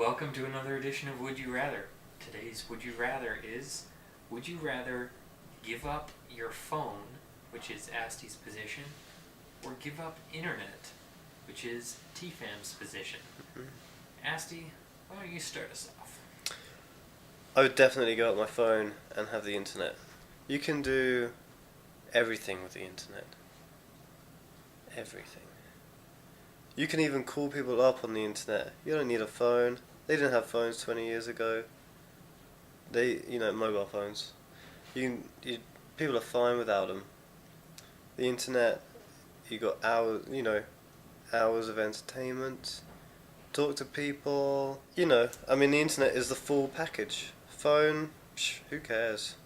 Welcome to another edition of Would You Rather. Today's Would You Rather is, would you rather give up your phone, which is Asti's position, or give up internet, which is TFAM's position? Asti, why don't you start us off? I would definitely give up my phone and have the internet. You can do everything with the internet. Everything. You can even call people up on the internet. You don't need a phone. They didn't have phones 20 years ago. Mobile phones. People are fine without them. The internet, you got hours of entertainment. Talk to people. The internet is the full package. Phone, who cares?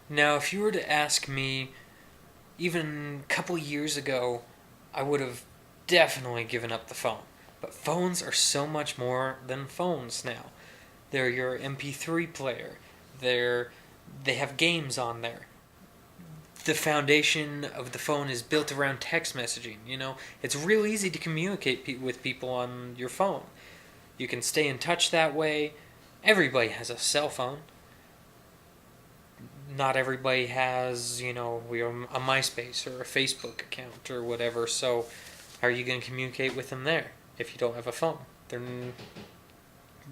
Now, if you were to ask me, even a couple years ago, I would have definitely given up the phone. But phones are so much more than phones now. They're your MP3 player. They have games on there. The foundation of the phone is built around text messaging. It's real easy to communicate with people on your phone. You can stay in touch that way. Everybody has a cell phone. Not everybody has, a MySpace or a Facebook account or whatever. So, how are you going to communicate with them there if you don't have a phone?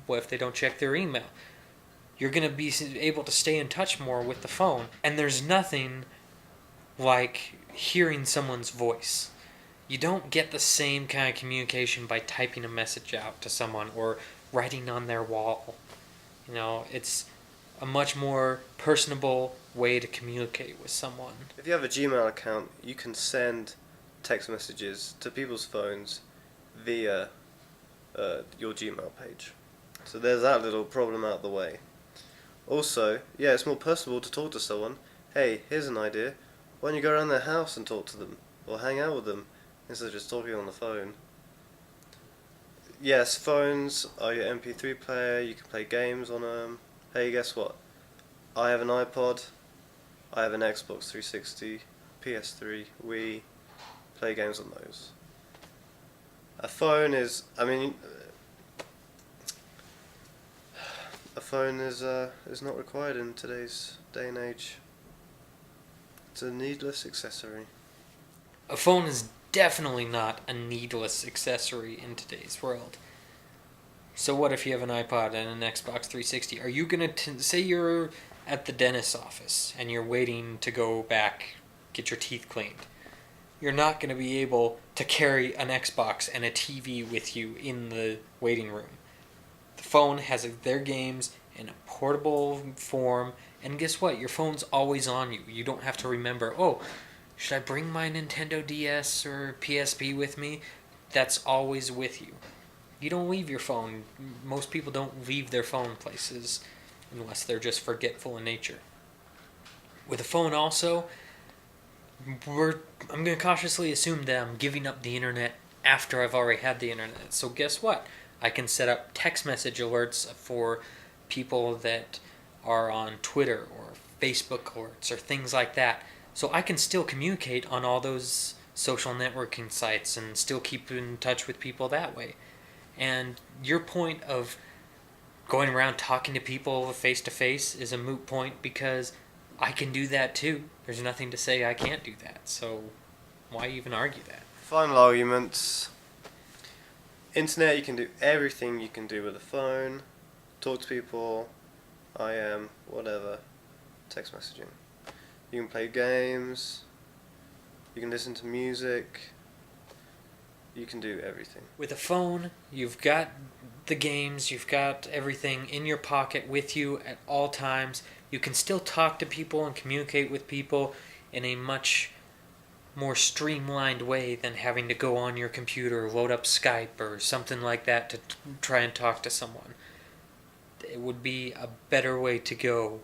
What if they don't check their email? You're going to be able to stay in touch more with the phone. And there's nothing like hearing someone's voice. You don't get the same kind of communication by typing a message out to someone or writing on their wall. It's a much more personable way to communicate with someone. If you have a Gmail account, you can send text messages to people's phones via your Gmail page. So there's that little problem out of the way. Also, it's more personable to talk to someone. Hey, here's an idea. Why don't you go around their house and talk to them? Or hang out with them, instead of just talking on the phone. Yes, phones are your MP3 player. You can play games on them. Hey, guess what? I have an iPod. I have an Xbox 360, PS3, Wii. Play games on those. A phone is not required in today's day and age. It's a needless accessory. A phone is definitely not a needless accessory in today's world. So what if you have an iPod and an Xbox 360? Are you going to say you're at the dentist's office and you're waiting to go back, get your teeth cleaned? You're not going to be able to carry an Xbox and a TV with you in the waiting room. The phone has their games in a portable form, and guess what? Your phone's always on you. You don't have to remember, should I bring my Nintendo DS or PSP with me? That's always with you. You don't leave your phone. Most people don't leave their phone places unless they're just forgetful in nature. With a phone also, I'm going to cautiously assume that I'm giving up the internet after I've already had the internet. So guess what? I can set up text message alerts for people that are on Twitter or Facebook alerts or things like that. So I can still communicate on all those social networking sites and still keep in touch with people that way. And your point of going around talking to people face to face is a moot point because I can do that too. There's nothing to say I can't do that. So why even argue that? Final arguments. Internet, you can do everything you can do with a phone. Talk to people. Whatever. Text messaging. You can play games. You can listen to music. You can do everything. With a phone, you've got the games, you've got everything in your pocket with you at all times. You can still talk to people and communicate with people in a much more streamlined way than having to go on your computer, load up Skype or something like that to try and talk to someone. It would be a better way to go